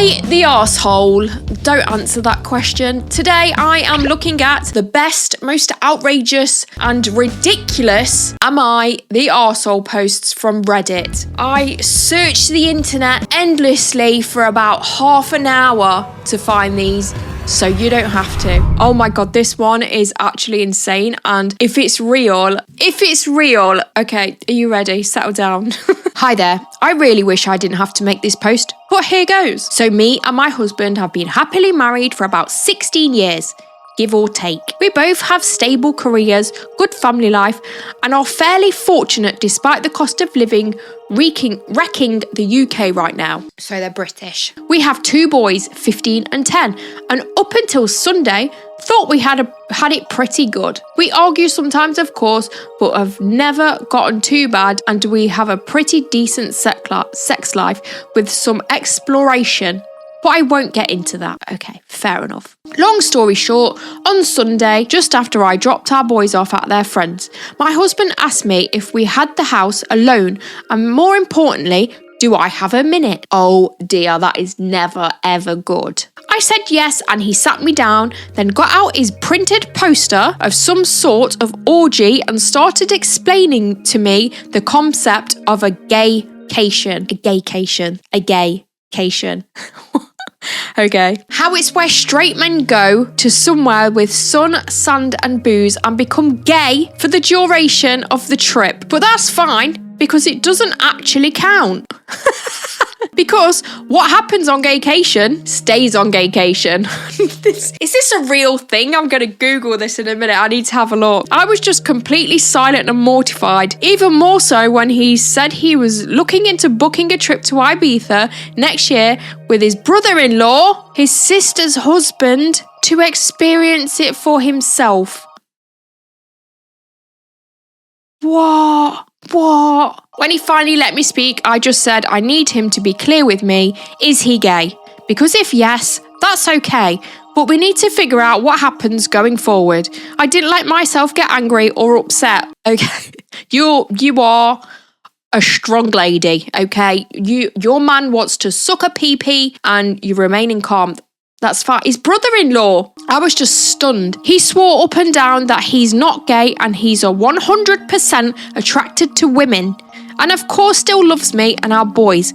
I the Asshole? Don't answer that question. Today I am looking at the best, most outrageous and ridiculous Am I the Arsehole posts from Reddit. I searched the internet endlessly for about half an hour to find these, so you don't have to. Oh my god, this one is actually insane, and if it's real, okay, are you ready? Settle down. Hi there. I really wish I didn't have to make this post, but here goes. So me and my husband have been happily married for about 16 years, give or take. We both have stable careers, good family life, and are fairly fortunate despite the cost of living wrecking the UK right now. So they're British. We have 2 boys, 15 and 10, and up until Sunday, thought we had it pretty good. We argue sometimes, of course, but have never gotten too bad, and we have a pretty decent sex life with some exploration. But I won't get into that. Okay, fair enough. Long story short, on Sunday, just after I dropped our boys off at their friends, my husband asked me if we had the house alone, and more importantly, do I have a minute? Oh dear, that is never ever good. I said yes, and he sat me down, then got out his printed poster of some sort of orgy and started explaining to me the concept of a gaycation. Okay. How it's where straight men go to somewhere with sun, sand and booze and become gay for the duration of the trip. But that's fine, because it doesn't actually count. Because what happens on Gaycation stays on Gaycation. Is this a real thing? I'm going to Google this in a minute. I need to have a look. I was just completely silent and mortified. Even more so when he said he was looking into booking a trip to Ibiza next year with his brother-in-law, his sister's husband, to experience it for himself. What? When he finally let me speak, I just said I need him to be clear with me. Is he gay? Because if yes, that's okay. But we need to figure out what happens going forward. I didn't let myself get angry or upset. Okay, you are a strong lady. Okay, your man wants to suck a pee-pee and you're remaining calm. That's fine. His brother-in-law, I was just stunned. He swore up and down that he's not gay and he's a 100% attracted to women. And of course still loves me and our boys.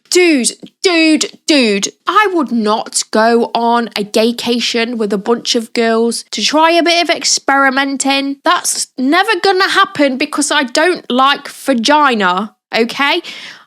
Dude, I would not go on a gaycation with a bunch of girls to try a bit of experimenting. That's never gonna happen because I don't like vagina, okay?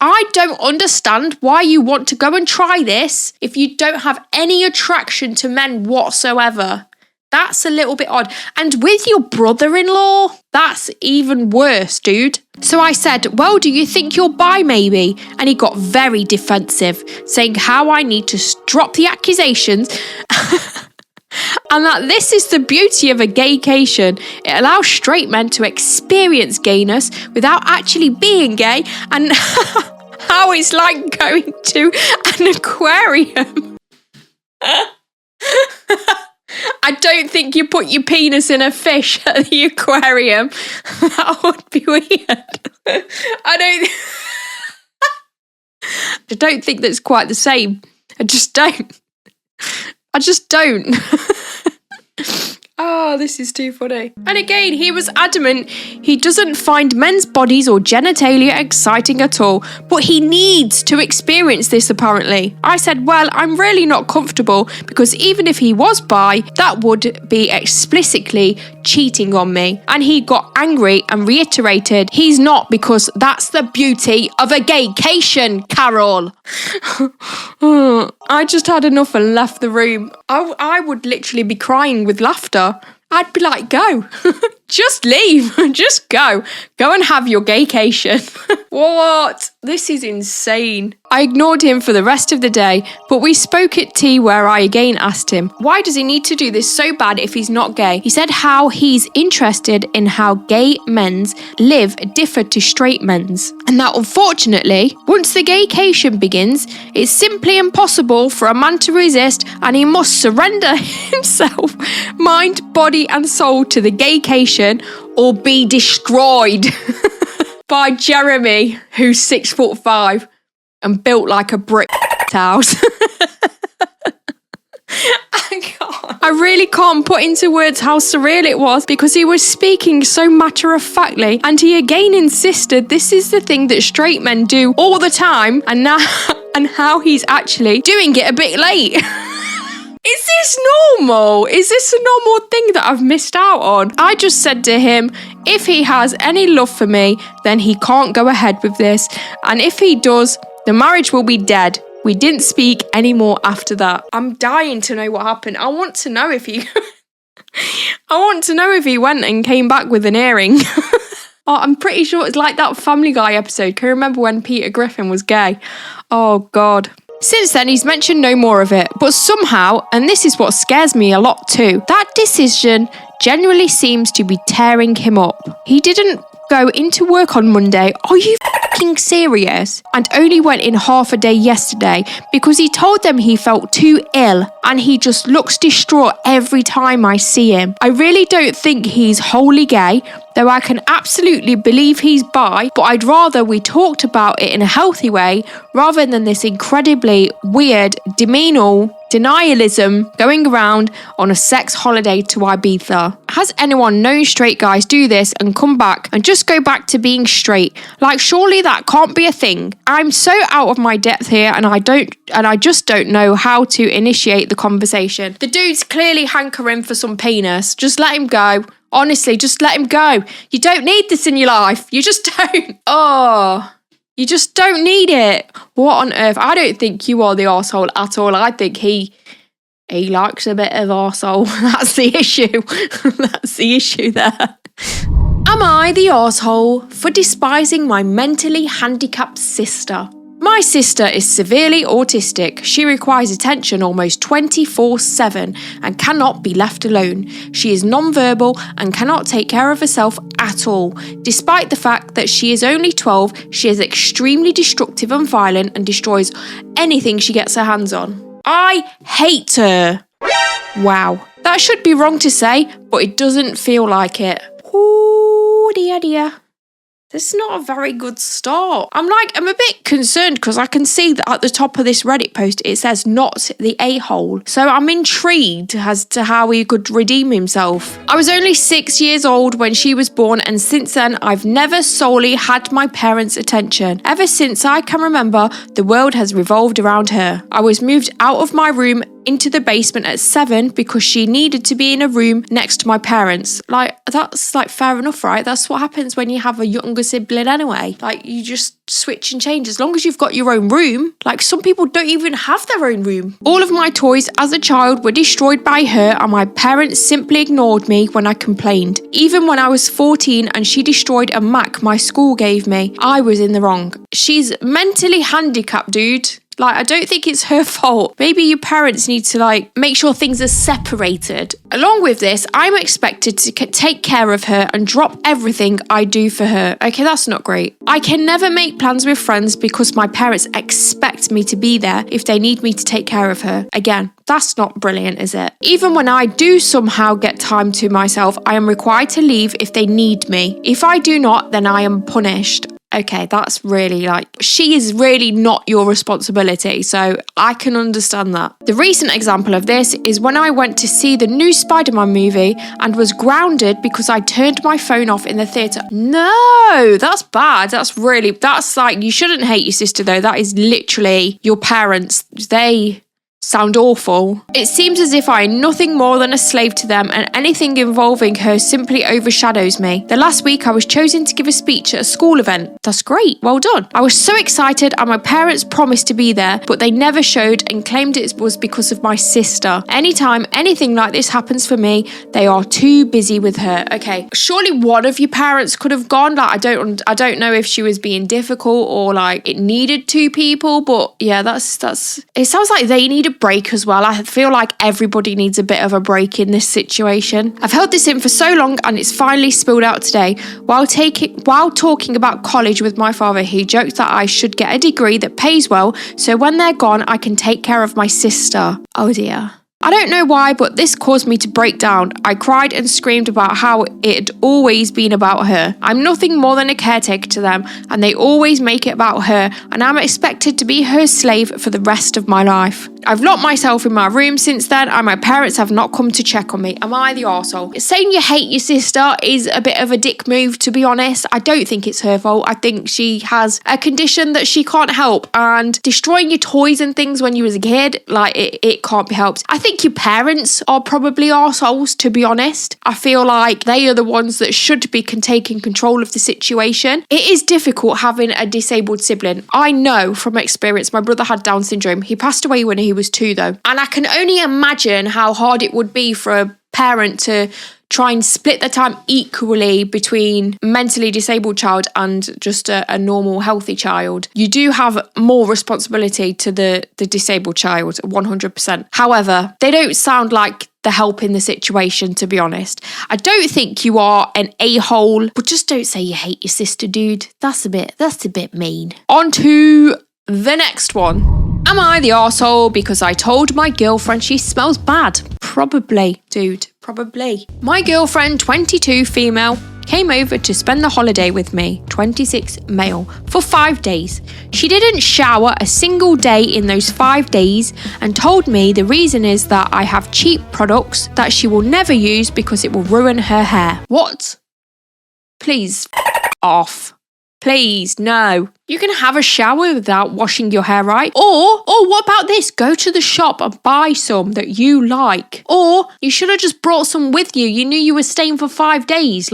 I don't understand why you want to go and try this if you don't have any attraction to men whatsoever. That's a little bit odd. And with your brother-in-law, that's even worse, dude. So I said, well, do you think you're bi maybe? And he got very defensive, saying how I need to drop the accusations and that this is the beauty of a gaycation. It allows straight men to experience gayness without actually being gay, and how it's like going to an aquarium. I don't think you put your penis in a fish at the aquarium. That would be weird. I don't think that's quite the same. I just don't. Oh, this is too funny. And again, he was adamant he doesn't find men's bodies or genitalia exciting at all, but he needs to experience this apparently. I said, well, I'm really not comfortable because even if he was bi, that would be explicitly cheating on me. And he got angry and reiterated he's not, because that's the beauty of a gaycation, Carol. I just had enough and left the room. I would literally be crying with laughter. I'd be like, go. Just leave. Just go. Go and have your gaycation. What? This is insane. I ignored him for the rest of the day, but we spoke at tea where I again asked him, why does he need to do this so bad if he's not gay? He said how he's interested in how gay men's live differ to straight men's, and that unfortunately, once the gaycation begins, it's simply impossible for a man to resist and he must surrender himself, mind, body and soul to the gaycation or be destroyed. By Jeremy, who's 6'5" and built like a brick house. I really can't put into words how surreal it was because he was speaking so matter-of-factly and he again insisted this is the thing that straight men do all the time and how he's actually doing it a bit late. Is this normal? Is this a normal thing that I've missed out on? I just said to him, if he has any love for me, then he can't go ahead with this. And if he does, the marriage will be dead. We didn't speak anymore after that. I'm dying to know what happened. I want to know if he went and came back with an earring. Oh, I'm pretty sure it's like that Family Guy episode. Can you remember when Peter Griffin was gay? Oh, God. Since then, he's mentioned no more of it, but somehow, and this is what scares me a lot too, that decision genuinely seems to be tearing him up. He didn't go into work on Monday. Are you f***ing serious? And only went in half a day yesterday because he told them he felt too ill and he just looks distraught every time I see him. I really don't think he's wholly gay, though I can absolutely believe he's bi, but I'd rather we talked about it in a healthy way rather than this incredibly weird denialism going around on a sex holiday to Ibiza. Has anyone known straight guys do this and come back and just go back to being straight? Like, surely that can't be a thing. I'm so out of my depth here and I just don't know how to initiate the conversation. The dude's clearly hankering for some penis. Just let him go. Honestly, just let him go. You don't need this in your life. You just don't. Oh, you just don't need it. What on earth? I don't think you are the arsehole at all. I think he likes a bit of arsehole. That's the issue. That's the issue there. Am I the arsehole for despising my mentally handicapped sister? My sister is severely autistic. She requires attention almost 24/7 and cannot be left alone. She is non-verbal and cannot take care of herself at all. Despite the fact that she is only 12, she is extremely destructive and violent and destroys anything she gets her hands on. I hate her. Wow. That should be wrong to say, but it doesn't feel like it. Oh dear. This is not a very good start. I'm a bit concerned because I can see that at the top of this Reddit post it says not the a-hole. So I'm intrigued as to how he could redeem himself. I was only 6 years old when she was born and since then I've never solely had my parents' attention. Ever since I can remember, the world has revolved around her. I was moved out of my room into the basement at 7 because she needed to be in a room next to my parents. That's fair enough, right? That's what happens when you have a younger sibling anyway. You just switch and change as long as you've got your own room. Some people don't even have their own room. All of my toys as a child were destroyed by her and my parents simply ignored me when I complained. Even when I was 14 and she destroyed a Mac my school gave me, I was in the wrong. She's mentally handicapped, dude. I don't think it's her fault. Maybe your parents need to, make sure things are separated. Along with this, I'm expected to take care of her and drop everything I do for her. Okay, that's not great. I can never make plans with friends because my parents expect me to be there if they need me to take care of her. Again, that's not brilliant, is it? Even when I do somehow get time to myself, I am required to leave if they need me. If I do not, then I am punished. Okay, that's really she is really not your responsibility, so I can understand that. The recent example of this is when I went to see the new Spider-Man movie and was grounded because I turned my phone off in the theatre. No, that's bad. That's you shouldn't hate your sister though. That is literally your parents. They sound awful. It seems as if I am nothing more than a slave to them and anything involving her simply overshadows me. The last week I was chosen to give a speech at a school event. That's great, well done. I was so excited and my parents promised to be there, but they never showed and claimed it was because of my sister. Anytime anything like this happens for me, they are too busy with her. Okay, surely one of your parents could have gone. I don't know if she was being difficult or it needed two people, but yeah, that's it sounds like they need a break as well. I feel like everybody needs a bit of a break in this situation. I've held this in for so long and it's finally spilled out today. While talking about college with my father, he joked that I should get a degree that pays well so when they're gone I can take care of my sister. Oh dear. I don't know why, but this caused me to break down. I cried and screamed about how it had always been about her. I'm nothing more than a caretaker to them, and they always make it about her, and I'm expected to be her slave for the rest of my life. I've locked myself in my room since then, and my parents have not come to check on me. Am I the arsehole? Saying you hate your sister is a bit of a dick move, to be honest. I don't think it's her fault. I think she has a condition that she can't help, and destroying your toys and things when you was a kid, like, it can't be helped. I think your parents are probably arseholes, to be honest. I feel like they are the ones that should be taking control of the situation. It is difficult having a disabled sibling. I know from experience, my brother had Down syndrome. He passed away when he was 2 though. And I can only imagine how hard it would be for a parent to try and split their time equally between a mentally disabled child and just a normal healthy child. You do have more responsibility to the disabled child, 100%. However, they don't sound like the help in the situation, to be honest. I don't think you are an a-hole, but just don't say you hate your sister, dude. That's a bit mean. On to the next one. Am I the arsehole because I told my girlfriend she smells bad? Probably, dude, probably. My girlfriend, 22 female, came over to spend the holiday with me, 26 male, for 5 days. She didn't shower a single day in those 5 days and told me the reason is that I have cheap products that she will never use because it will ruin her hair. What? Please, off. Please, no. You can have a shower without washing your hair, right? Or what about this? Go to the shop and buy some that you like. Or you should have just brought some with you. You knew you were staying for 5 days.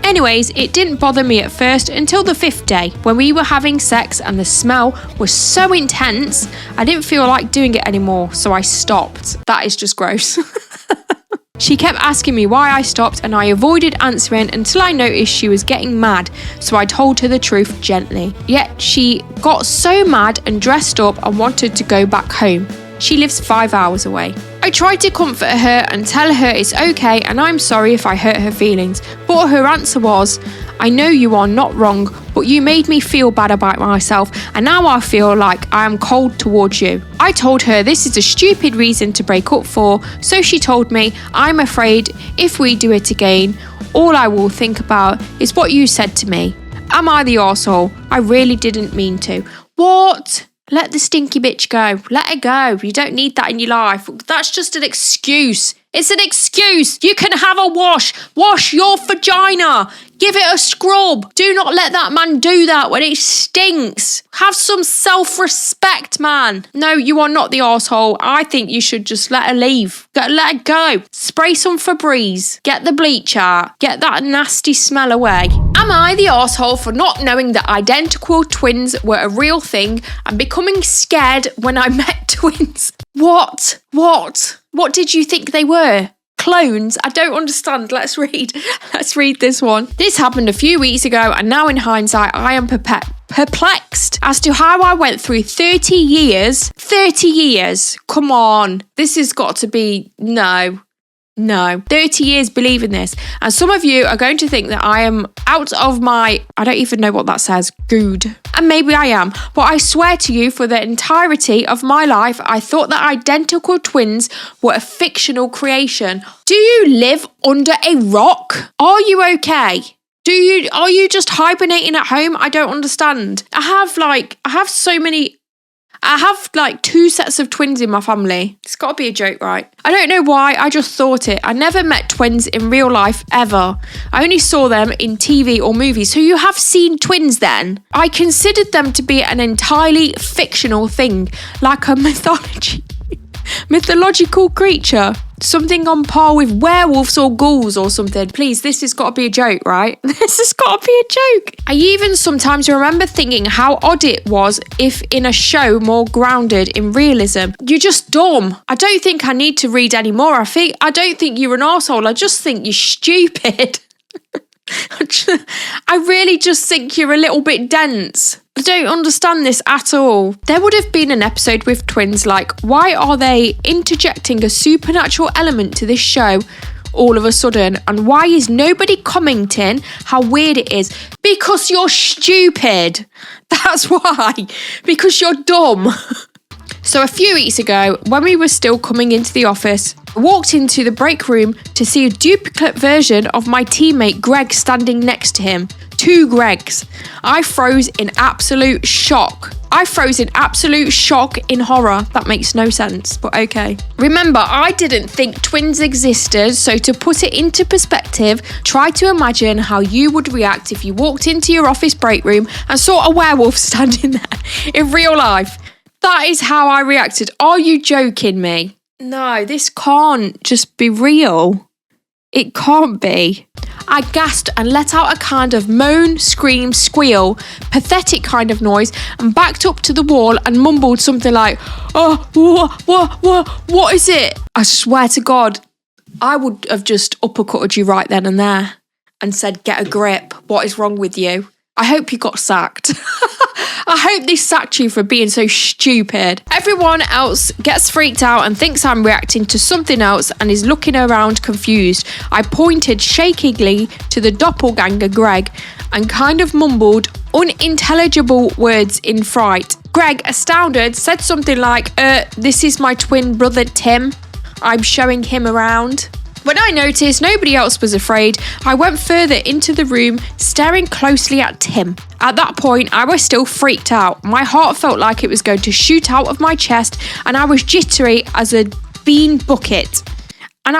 Anyways, it didn't bother me at first until the 5th day when we were having sex and the smell was so intense, I didn't feel like doing it anymore, so I stopped. That is just gross. She kept asking me why I stopped and I avoided answering until I noticed she was getting mad, so I told her the truth gently. Yet she got so mad and dressed up and wanted to go back home. She lives 5 hours away. I tried to comfort her and tell her it's okay and I'm sorry if I hurt her feelings, but her answer was, I know you are not wrong, but you made me feel bad about myself and now I feel like I am cold towards you. I told her this is a stupid reason to break up for, so she told me, I'm afraid if we do it again, all I will think about is what you said to me. Am I the arsehole? I really didn't mean to. What? Let the stinky bitch go. Let her go. You don't need that in your life. That's just an excuse. It's an excuse. You can have a wash. Wash your vagina. Give it a scrub. Do not let that man do that when it stinks. Have some self-respect, man. No, you are not the arsehole. I think you should just let her leave. Let her go. Spray some Febreze. Get the bleach out. Get that nasty smell away. Am I the arsehole for not knowing that identical twins were a real thing and becoming scared when I met twins? What? What did you think they were? Clones? I don't understand. Let's read this one. This happened a few weeks ago and now in hindsight I am perplexed as to how I went through 30 years. 30 years. Come on. This has got to be... No, 30 years believing this. And some of you are going to think that I am out of my, I don't even know what that says, good. And maybe I am. But I swear to you, for the entirety of my life, I thought that identical twins were a fictional creation. Do you live under a rock? Are you okay? Are you just hibernating at home? I don't understand. I have like 2 sets of twins in my family. It's got to be a joke, right? I don't know why, I just thought it. I never met twins in real life, ever. I only saw them in TV or movies. So you have seen twins then? I considered them to be an entirely fictional thing, like a mythological creature. Something on par with werewolves or ghouls or something. Please, this has got to be a joke, right? This has got to be a joke. I even sometimes remember thinking how odd it was if in a show more grounded in realism. You're just dumb. I don't think I need to read any more. I don't think you're an arsehole. I just think you're stupid. I really just think you're a little bit dense. I don't understand this at all. There would have been an episode with twins like, why are they interjecting a supernatural element to this show all of a sudden? And why is nobody commenting how weird it is? Because you're stupid. That's why. Because you're dumb. So a few weeks ago, when we were still coming into the office, I walked into the break room to see a duplicate version of my teammate Greg standing next to him. 2 Gregs. I froze in absolute shock. In horror. That makes no sense, but okay. Remember, I didn't think twins existed, so to put it into perspective, try to imagine how you would react if you walked into your office break room and saw a werewolf standing there in real life. That is how I reacted. Are you joking me? No, this can't just be real. It can't be. I gasped and let out a kind of moan, scream, squeal, pathetic kind of noise, and backed up to the wall and mumbled something like, "Oh, what is it?" I swear to God, I would have just uppercutted you right then and there and said, "Get a grip. What is wrong with you?" I hope you got sacked. I hope they sacked you for being so stupid. Everyone else gets freaked out and thinks I'm reacting to something else and is looking around confused. I pointed shakingly to the doppelganger Greg and kind of mumbled unintelligible words in fright. Greg, astounded, said something like, this is my twin brother Tim. I'm showing him around. When I noticed nobody else was afraid, I went further into the room, staring closely at Tim. At that point, I was still freaked out. My heart felt like it was going to shoot out of my chest, and I was jittery as a bean bucket. I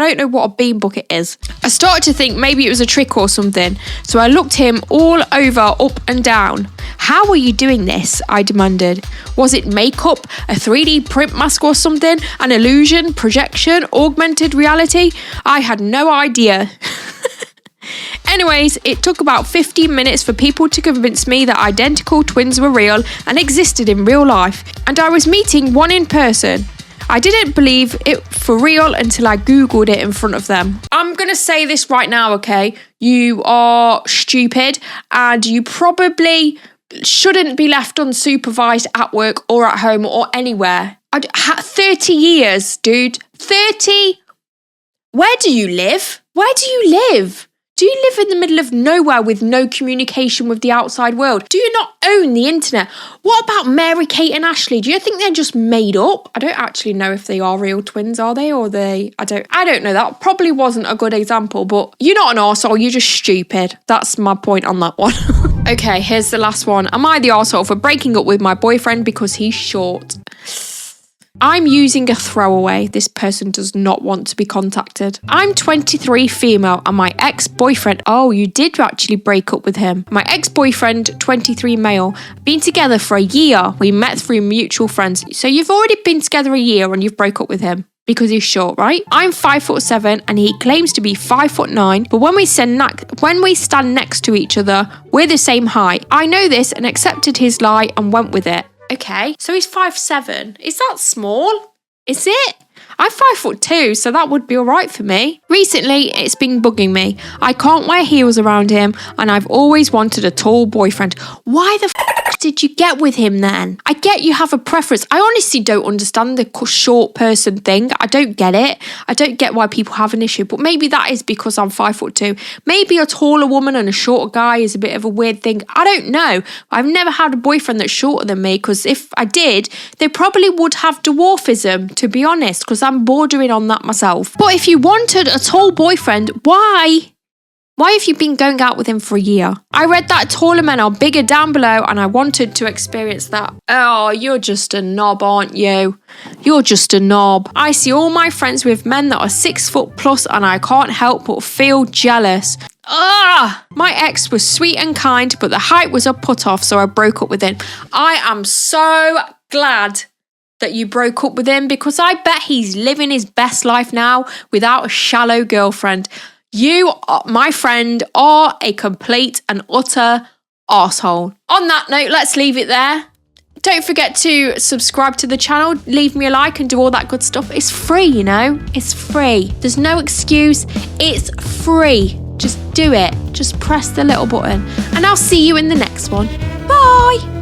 don't know what a bean bucket is. I started to think maybe it was a trick or something, so I looked him all over, up and down. "How are you doing this?" I demanded. Was it makeup, a 3D print mask or something? An illusion, projection, augmented reality? I had no idea. Anyways, it took about 15 minutes for people to convince me that identical twins were real and existed in real life, and I was meeting one in person. I didn't believe it for real until I Googled it in front of them. I'm going to say this right now, okay? You are stupid and you probably shouldn't be left unsupervised at work or at home or anywhere. 30 years, dude. 30? Where do you live? Do you live in the middle of nowhere with no communication with the outside world? Do you not own the internet? What about Mary, Kate and Ashley? Do you think they're just made up? I don't actually know if they are real twins, are they? I don't know. That probably wasn't a good example, but you're not an arsehole, you're just stupid. That's my point on that one. Okay, here's the last one. Am I the arsehole for breaking up with my boyfriend because he's short? I'm using a throwaway. This person does not want to be contacted. I'm 23, female, and my ex-boyfriend... Oh, you did actually break up with him. My ex-boyfriend, 23, male. Been together for a year. We met through mutual friends. So you've already been together a year and you've broke up with him. Because he's short, right? I'm 5'7" and he claims to be 5'9", but when we stand next to each other, we're the same height. I know this and accepted his lie and went with it. Okay, so he's 5'7". Is that small? Is it? I'm 5'2", so that would be all right for me. Recently, it's been bugging me. I can't wear heels around him, and I've always wanted a tall boyfriend. Why the did you get with him then? I get you have a preference. I honestly don't understand the short person thing. I don't get it. I don't get why people have an issue, but maybe that is because I'm 5'2". Maybe a taller woman and a shorter guy is a bit of a weird thing. I don't know. I've never had a boyfriend that's shorter than me, because if I did, they probably would have dwarfism, to be honest, because I'm bordering on that myself. But if you wanted a tall boyfriend, why have you been going out with him for a year? I read that taller men are bigger down below and I wanted to experience that. Oh, you're just a knob, aren't you? You're just a knob. I see all my friends with men that are 6 foot plus and I can't help but feel jealous. My ex was sweet and kind, but the height was a put off, so I broke up with him. I am so glad that you broke up with him, because I bet he's living his best life now without a shallow girlfriend. You, my friend, are a complete and utter arsehole. On that note, let's leave it there. Don't forget to subscribe to the channel, leave me a like and do all that good stuff. It's free, you know? It's free. There's no excuse. It's free. Just do it. Just press the little button. And I'll see you in the next one. Bye!